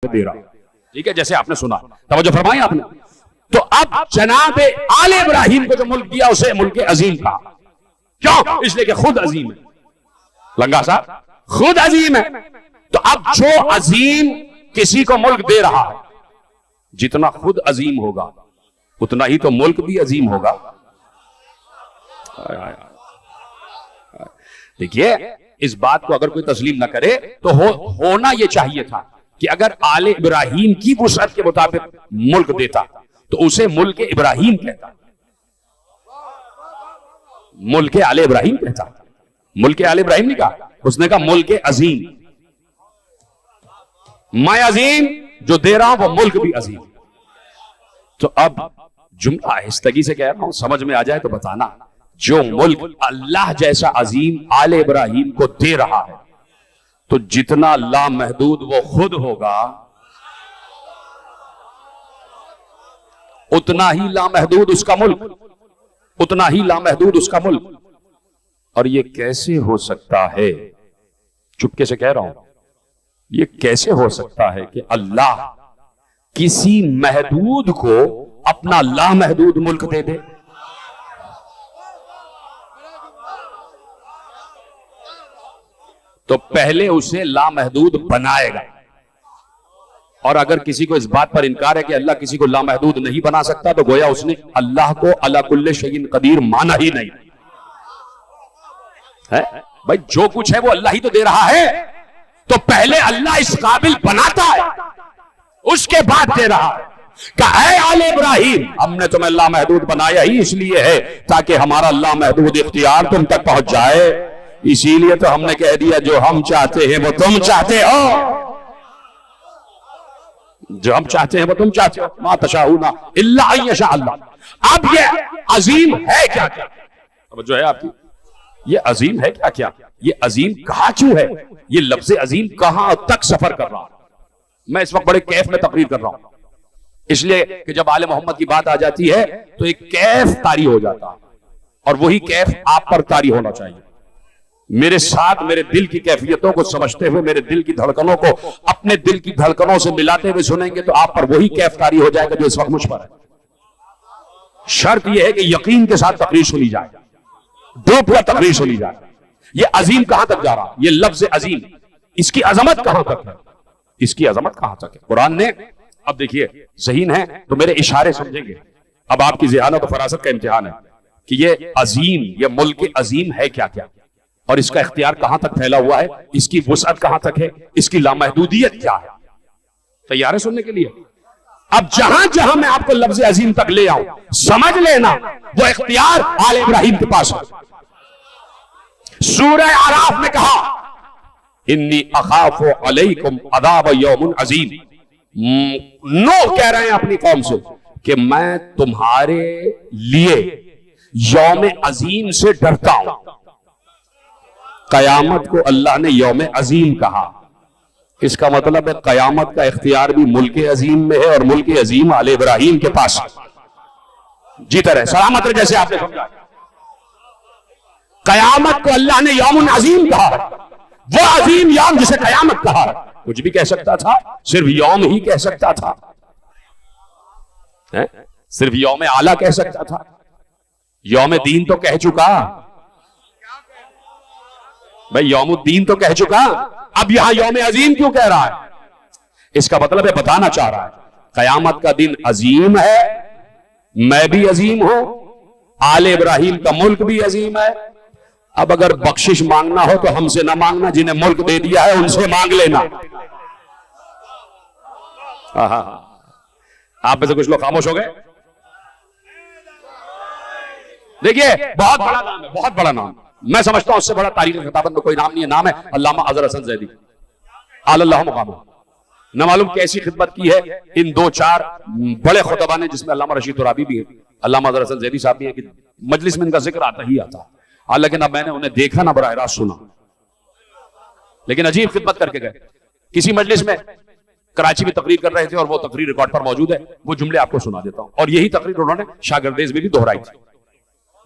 دے رہا. ٹھیک ہے, جیسے آپ نے سنا, توجہ فرمائی آپ نے. تو اب جناب آل ابراہیم کو جو ملک دیا اسے ملک عظیم کہا. کیوں؟ اس لیے کہ خود عظیم ہے. لنگا صاحب خود عظیم ہے. تو اب جو عظیم کسی کو ملک دے رہا ہے, جتنا خود عظیم ہوگا اتنا ہی تو ملک بھی عظیم ہوگا. دیکھیے, اس بات کو اگر کوئی تسلیم نہ کرے تو ہونا یہ چاہیے تھا کہ اگر آل ابراہیم کی وسعت کے مطابق ملک دیتا تو اسے ملک ابراہیم کہتا, ملک آل ابراہیم کہتا. ملک آل ابراہیم نہیں کہا, اس نے کہا ملک عظیم. میں عظیم جو دے رہا ہوں وہ ملک بھی عظیم. تو اب جملہ آہستگی سے کہہ رہا ہوں, سمجھ میں آ جائے تو بتانا. جو ملک اللہ جیسا عظیم آل ابراہیم کو دے رہا ہے تو جتنا لامحدود وہ خود ہوگا اتنا ہی لامحدود اس کا ملک, اتنا ہی لامحدود اس کا ملک. اور یہ کیسے ہو سکتا ہے؟ چپکے سے کہہ رہا ہوں, یہ کیسے ہو سکتا ہے کہ اللہ کسی محدود کو اپنا لامحدود ملک دے دے؟ تو پہلے اسے لامحدود بنائے گا. اور اگر کسی کو اس بات پر انکار ہے کہ اللہ کسی کو لامحدود نہیں بنا سکتا تو گویا اس نے اللہ کو علی کل شیء قدیر مانا ہی نہیں ہے. بھائی جو کچھ ہے وہ اللہ ہی تو دے رہا ہے, تو پہلے اللہ اس قابل بناتا ہے, اس کے بعد دے رہا ہے. کہ اے آل ابراہیم, ہم نے تمہیں لامحدود بنایا ہی اس لیے ہے تاکہ ہمارا لامحدود اختیار تم تک پہنچ جائے. اسی لیے تو ہم نے کہہ دیا جو ہم چاہتے ہیں وہ تم چاہتے ہو, جو ہم چاہتے ہیں وہ تم چاہتے ہو. ما تشاءون الا ان یشاء اللہ. اب یہ عظیم ہے کیا کیا؟ جو ہے آپ کی, یہ عظیم ہے کیا کیا؟ یہ عظیم کہاں کیوں ہے؟ یہ لفظ عظیم کہاں تک سفر کر رہا؟ میں اس وقت بڑے کیف میں تقریر کر رہا ہوں, اس لیے کہ جب آل محمد کی بات آ جاتی ہے تو ایک کیف طاری ہو جاتا ہے, اور وہی کیف آپ پر طاری ہونا چاہیے. میرے ساتھ میرے دل کی کیفیتوں کو سمجھتے ہوئے, میرے دل کی دھڑکنوں کو اپنے دل کی دھڑکنوں سے ملاتے ہوئے سنیں گے تو آپ پر وہی کیف طاری ہو جائے گا جو اس وقت مجھ پر ہے. شرط یہ ہے کہ یقین کے ساتھ تقریر سنی جائے, ڈوب کر تقریر سنی جائے. یہ عظیم کہاں تک جا رہا؟ یہ لفظ عظیم, اس کی عظمت کہاں تک ہے؟ اس کی عظمت کہاں تک ہے؟ قرآن نے, اب دیکھیے ذہین ہے تو میرے اشارے سمجھیں گے. اب آپ کی ذہانت و فراست کا امتحان ہے کہ یہ عظیم, یہ ملک عظیم ہے کیا کیا, اور اس کا اختیار کہاں تک پھیلا ہوا ہے, اس کی وسعت کہاں تک ہے, اس کی لامحدودیت کیا ہے. تیار ہے سننے کے لیے؟ اب جہاں جہاں میں آپ کو لفظ عظیم تک لے آؤں, سمجھ لینا وہ اختیار آل ابراہیم کے پاس ہے. سورہ اعراف میں کہا انی اخاف علیکم عذاب یوم عظیم. نوح کہہ رہے ہیں اپنی قوم سے کہ میں تمہارے لیے یوم عظیم سے ڈرتا ہوں. قیامت کو اللہ نے یوم عظیم کہا, اس کا مطلب ہے قیامت کا اختیار بھی ملک عظیم میں ہے اور ملک عظیم آل ابراہیم کے پاس ہے. جیتا رہے سلامت رہے, جیسے آپ نے سمجھا. قیامت کو اللہ نے یوم عظیم کہا, وہ عظیم یوم جسے قیامت کہا. کچھ بھی کہہ سکتا تھا, صرف یوم ہی کہہ سکتا تھا, صرف یوم اعلیٰ کہہ سکتا تھا. یوم دین تو کہہ چکا بھائی, یوم الدین تو کہہ چکا, اب یہاں یوم عظیم کیوں کہہ رہا ہے؟ اس کا مطلب ہے بتانا چاہ رہا ہے قیامت کا دن عظیم ہے, میں بھی عظیم ہوں, آل ابراہیم کا ملک بھی عظیم ہے. اب اگر بخشش مانگنا ہو تو ہم سے نہ مانگنا, جنہیں ملک دے دیا ہے ان سے مانگ لینا. آپ میں سے کچھ لوگ خاموش ہو گئے. دیکھیے بہت بڑا نام ہے, بہت بڑا نام. میں سمجھتا ہوں اس سے بڑا تاریخ خطابت میں کوئی نام نہیں ہے. نام ہے علامہ اظہر حسن زیدی, اعلی اللہ مقامہ. نہ معلوم کیسی خدمت کی ہے ان دو چار بڑے خطبہ نے, جس میں علامہ رشید ترابی بھی ہیں, علامہ اظہر حسن زیدی صاحب بھی ہیں, کہ مجلس میں ان کا ذکر آتا ہی آتا. لیکن اب میں نے انہیں دیکھا نہ براہ راست سنا, لیکن عجیب خدمت کر کے گئے. کسی مجلس میں کراچی میں تقریر کر رہے تھے اور وہ تقریر ریکارڈ پر موجود ہے, وہ جملے آپ کو سنا دیتا ہوں. اور یہی تقریر انہوں نے شاگردیز میں بھی دہرائی تھی.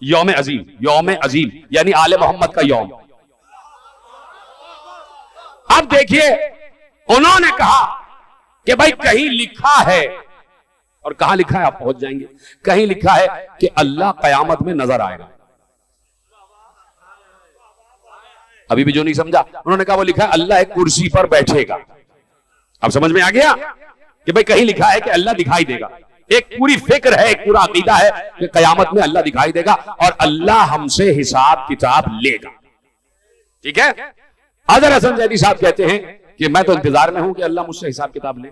یوم عظیم, یوم عظیم یعنی آل محمد کا یوم. اب دیکھیے انہوں نے کہا کہ بھائی کہیں لکھا ہے, اور کہاں لکھا ہے آپ پہنچ جائیں گے, کہیں لکھا ہے کہ اللہ قیامت میں نظر آئے گا. ابھی بھی جو نہیں سمجھا, انہوں نے کہا وہ لکھا ہے اللہ ایک کرسی پر بیٹھے گا. اب سمجھ میں آ گیا کہ بھئی کہیں لکھا ہے کہ اللہ دکھائی دے گا. ایک پوری فکر ہے, ایک پورا عقیدہ ہے کہ قیامت میں اللہ دکھائی دے گا اور اللہ ہم سے حساب کتاب لے گا. ٹھیک ہے. اظہر حسن زیدی صاحب کہتے ہیں کہ میں تو انتظار میں ہوں کہ اللہ مجھ سے حساب کتاب لے.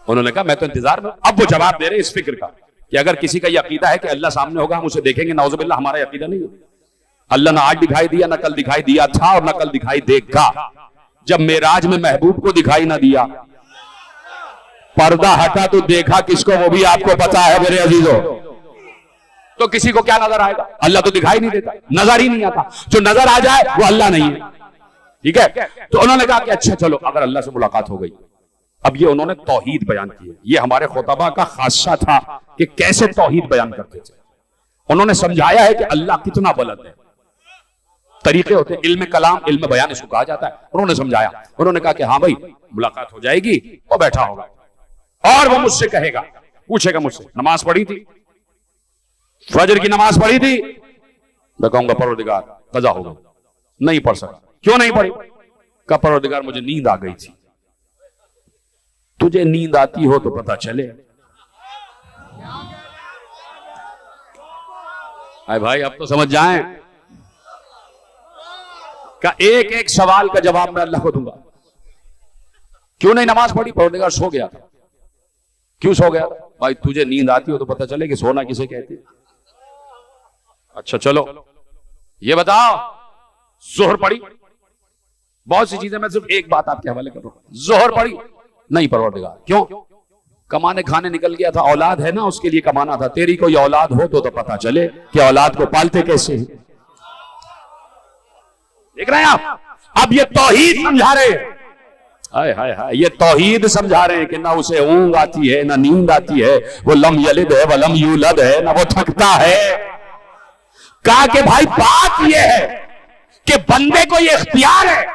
انہوں نے کہا میں تو انتظار میں. اب وہ جواب دے رہے اس فکر کا کہ اگر کسی کا یہ عقیدہ ہے کہ اللہ سامنے ہوگا ہم اسے دیکھیں گے, نعوذ باللہ, ہمارا یہ عقیدہ نہیں ہے. اللہ نہ آج دکھائی دیا, نہ کل دکھائی دیا تھا, اور نہ کل دکھائی دے گا. جب معراج میں محبوب کو دکھائی نہ دیا, پردہ ہٹا تو دیکھا کس کو, وہ بھی آپ کو پتا ہے میرے عزیزوں. تو کسی کو کیا نظر آئے گا؟ اللہ تو دکھائی نہیں دیتا, نظر ہی نہیں آتا. جو نظر آ جائے وہ اللہ نہیں ہے. ٹھیک ہے. تو انہوں نے کہا کہ اچھا چلو اگر اللہ سے ملاقات ہو گئی. اب یہ انہوں نے توحید بیان کی ہے. یہ ہمارے خطبہ کا خاصہ تھا کہ کیسے توحید بیان کرتے تھے. انہوں نے سمجھایا ہے کہ اللہ کتنا بلند ہے. طریقے ہوتے ہیں, علم کلام, علم بیان اس کو کہا جاتا ہے. انہوں نے سمجھایا. انہوں نے کہا کہ ہاں بھائی ملاقات ہو جائے گی, وہ بیٹھا ہوگا اور وہ مجھ سے کہے گا, پوچھے گا مجھ سے نماز پڑھی تھی, فجر کی نماز پڑھی تھی. میں کہوں گا پروردگار قضا ہو گئی, نہیں پڑھ سکا. کیوں نہیں پڑھی؟ کہ پروردگار مجھے نیند آ گئی تھی. تجھے نیند آتی ہو تو پتا چلے. اے بھائی اب تو سمجھ جائیں کہ ایک ایک سوال کا جواب میں اللہ کو دوں گا. کیوں نہیں نماز پڑھی؟ پروردگار سو گیا تھا. کیوں سو گیا تھا؟ بھائی تجھے نیند آتی ہو تو پتا چلے کہ سونا کسے کہتے ہیں. اچھا چلو یہ بتاؤ ظہر پڑھی؟ بہت سی چیزیں میں صرف ایک بات آپ کے حوالے کر رہا ہوں. ظہر پڑھی؟ نہیں پروردگار. کیوں؟ کمانے کھانے نکل گیا تھا, اولاد ہے نا اس کے لیے کمانا تھا. تیری کوئی اولاد ہو تو پتا چلے کہ اولاد کو پالتے کیسے ہیں. دیکھ رہے ہیں آپ؟ اب یہ توحید سمجھا رہے ہیں. ہائے ہائے ہائے, یہ توحید سمجھا رہے ہیں کہ نہ اسے اونگ آتی ہے, نہ نیند آتی ہے. وہ لم یلد ہے ولم یولد ہے, نہ وہ تھکتا ہے. کہا کہ بھائی بات یہ ہے کہ بندے کو یہ اختیار ہے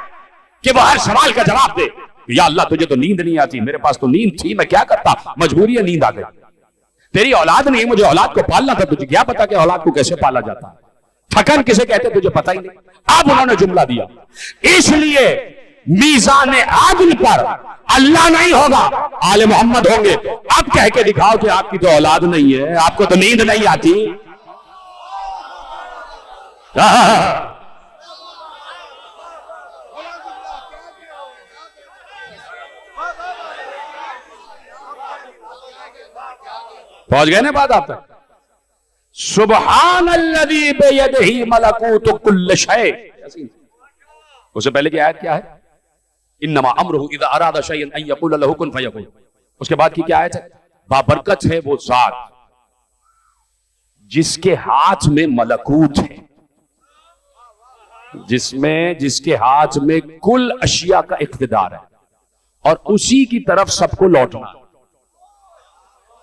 کہ وہ ہر سوال کا جواب دے. یا اللہ تجھے تو نیند نہیں آتی, میرے پاس تو نیند تھی, میں کیا کرتا, مجبوری ہے, نیند آ گئی. تیری اولاد نہیں, مجھے اولاد کو پالنا تھا, تجھے کیا پتا کہ اولاد کو کیسے پالا جاتا ہے, تھکن کسے کہتے تجھے پتا ہی نہیں. اب انہوں نے جملہ دیا, اس لیے میزان عدل پر اللہ نہیں ہوگا, آل محمد ہوں گے. اب کہہ کے دکھاؤ کہ آپ کی تو اولاد نہیں ہے, آپ کو تو نیند نہیں آتی. پہنچ گئے نا بات آپ تک. سبحان الذی بیدہ ملکوت کل شیء. اس سے پہلے کی آیت کیا ہے؟ انما امرہ اذا اراد شیئا ان یقول له کن فیکون. اس کے بعد کی کیا آیت ہے؟ بابرکت ہے وہ ذات جس کے ہاتھ میں ملکوت ہے, جس کے ہاتھ میں کل اشیاء کا اقتدار ہے, اور اسی کی طرف سب کو لوٹنا ہے.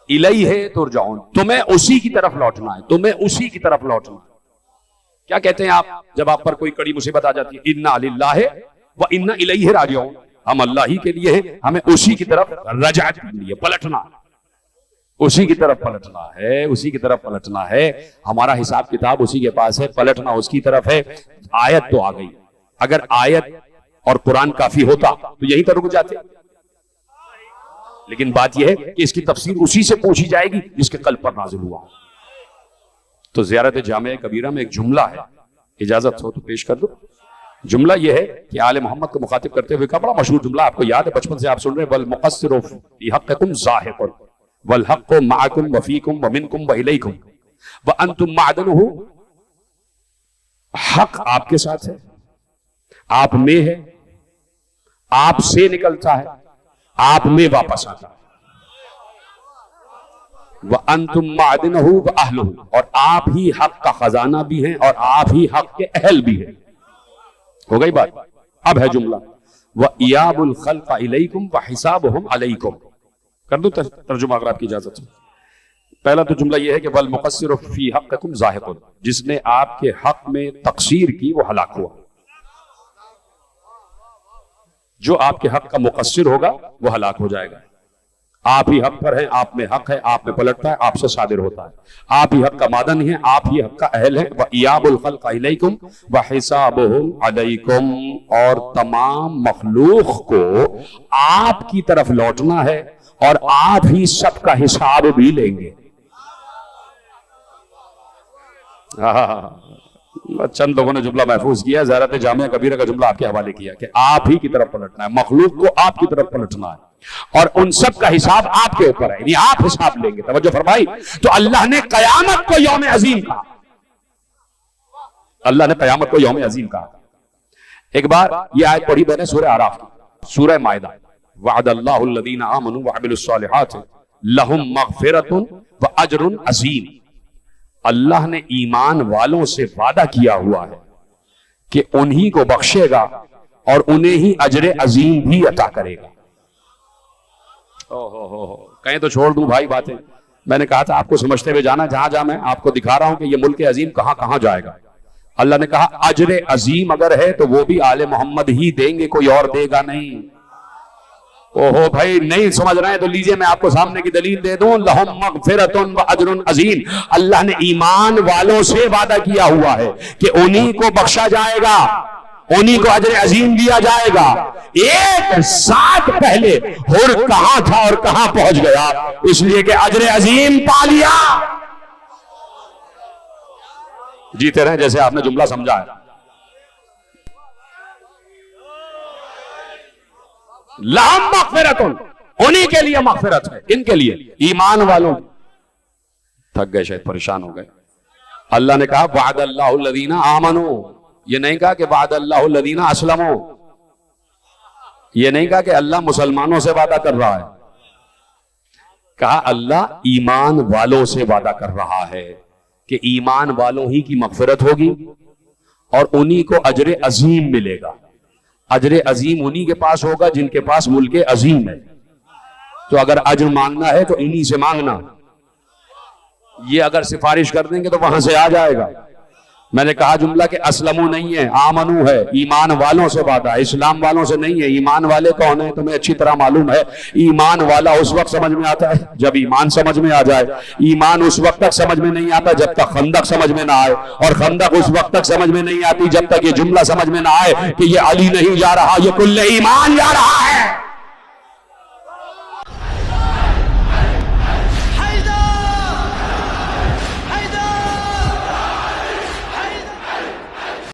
الیہ ترجعون, تمہیں اسی کی طرف لوٹنا ہے, تمہیں اسی کی طرف لوٹنا ہے. کیا کہتے ہیں آپ جب آپ پر کوئی کڑی مصیبت آ جاتی ہے؟ انا للہ و انا الیہ راجعون. ہم اللہ ہی کے لیے ہیں, ہمیں اسی کی طرف رجعت کرنی ہے, پلٹنا, اسی کی طرف پلٹنا ہے, اسی کی طرف پلٹنا ہے. ہمارا حساب کتاب اسی کے پاس ہے, پلٹنا اس کی طرف ہے. آیت تو آ گئی, اگر آیت اور قرآن کافی ہوتا تو یہیں پر رک جاتے. لیکن بات یہ ہے کہ اس کی تفسیر اسی سے پوچھی جائے گی جس کے قلب پر نازل ہوا. تو زیارت جامعہ کبیرہ میں ایک جملہ ہے, اجازت ہو تو پیش کر دو. جملہ یہ ہے کہ آل محمد کو مخاطب کرتے ہوئے کا بڑا مشہور جملہ آپ کو یاد ہے, بچپن سے آپ سن رہے ہیں, والمقصر فی حقکم ذاہق والحق معکم وفیکم ومنکم والیکم وانتم معدنہ. حق آپ کے ساتھ ہے, آپ میں ہے, آپ سے نکلتا ہے, آپ میں واپس آتا ہے. وَأَنْتُمْ مَعْدِنَهُ وَأَهْلُهُ, اور آپ ہی حق کا خزانہ بھی ہیں اور آپ ہی حق کے اہل بھی ہیں. ہو گئی بات. اب ہے جملہ وَإِيَابُ الْخَلْقَ إِلَيْكُمْ وَحِسَابُهُمْ عَلَيْكُمْ. کر دوں ترجمہ اگر آپ کی اجازت ہے. پہلا تو جملہ یہ ہے کہ وَالْمُقَصِّرُ فِي حَقِّكُمْ ذَاهِقٌ, جس نے آپ کے حق میں تقصیر کی وہ ہلاک ہوا. جو آپ کے حق کا مقصر ہوگا وہ ہلاک ہو جائے گا. آپ ہی حق پر ہیں, آپ میں حق ہے, آپ میں پلٹتا ہے, آپ سے صادر ہوتا ہے. آپ ہی حق کا مادن ہیں, آپ ہی حق کا اہل ہیں. وَإِيَابُ الْخَلْقَ إِلَيْكُمْ وَحِسَابُهُمْ عَلَيْكُمْ, اور تمام مخلوق کو آپ کی طرف لوٹنا ہے اور آپ ہی سب کا حساب بھی لیں گے. چند لوگوں نے جملہ محفوظ کیا, زیارت جامعہ کبیرہ کا جملہ آپ کے حوالے کیا کہ آپ ہی کی طرف پلٹنا ہے, مخلوق کو آپ کی طرف پلٹنا ہے اور ان سب کا حساب آپ کے اوپر ہے, یعنی آپ حساب لیں گے. توجہ فرمائی. تو اللہ نے قیامت کو یوم عظیم کہا, اللہ نے قیامت کو یوم عظیم کہا. ایک بار یہ آیت پڑھی میں نے سورہ اعراف کی, سورہ مائدہ. وعد اللہ الذین آمنوا وعملوا الصالحات لہم مغفرۃ واجر عظیم. اللہ نے ایمان والوں سے وعدہ کیا ہوا ہے کہ انہی کو بخشے گا اور انہیں ہی اجر عظیم بھی عطا کرے گا. کہیں تو چھوڑ دوں بھائی باتیں, میں نے کہا تھا آپ کو سمجھتے ہوئے جانا, جہاں جہاں میں آپ کو دکھا رہا ہوں کہ یہ ملک عظیم کہاں کہاں جائے گا. اللہ نے کہا اجر عظیم اگر ہے تو وہ بھی آل محمد ہی دیں گے, کوئی اور دے گا نہیں. اوہو بھائی نہیں سمجھ رہے ہیں تو لیجئے میں آپ کو سامنے کی دلیل دے دوں. لہم مغفرۃ واجر عظیم. اللہ نے ایمان والوں سے وعدہ کیا ہوا ہے کہ انہی کو بخشا جائے گا, انہی کو اجر عظیم دیا جائے گا. ایک ساتھ پہلے ہر کہاں تھا اور کہاں پہنچ گیا, اس لیے کہ اجر عظیم پا لیا. جیتے رہیں جیسے آپ نے جملہ سمجھا ہے. لہم مغفرۃ, انہی کے لیے مغفرت ہے. ان کے لیے ایمان والوں. تھک گئے شاید, پریشان ہو گئے. اللہ نے کہا وعد اللہ الذین آمنوا, یہ نہیں کہا کہ وعد اللہ الذین اسلموا, یہ نہیں کہا کہ اللہ مسلمانوں سے وعدہ کر رہا ہے. کہا اللہ ایمان والوں سے وعدہ کر رہا ہے کہ ایمان والوں ہی کی مغفرت ہوگی اور انہی کو اجر عظیم ملے گا. اجر عظیم انہی کے پاس ہوگا جن کے پاس ملک عظیم ہے. تو اگر اجر مانگنا ہے تو انہی سے مانگنا. یہ اگر سفارش کر دیں گے تو وہاں سے آ جائے گا. میں نے کہا جملہ کہ اسلمو نہیں ہے, آمنو ہے. ایمان والوں سے وعدہ, اسلام والوں سے نہیں ہے. ایمان والے کون ہیں تمہیں اچھی طرح معلوم ہے. ایمان والا اس وقت سمجھ میں آتا ہے جب ایمان سمجھ میں آ جائے. ایمان اس وقت تک سمجھ میں نہیں آتا جب تک خندق سمجھ میں نہ آئے, اور خندق اس وقت تک سمجھ میں نہیں آتی جب تک یہ جملہ سمجھ میں نہ آئے کہ یہ علی نہیں جا رہا, یہ کل ایمان جا رہا ہے.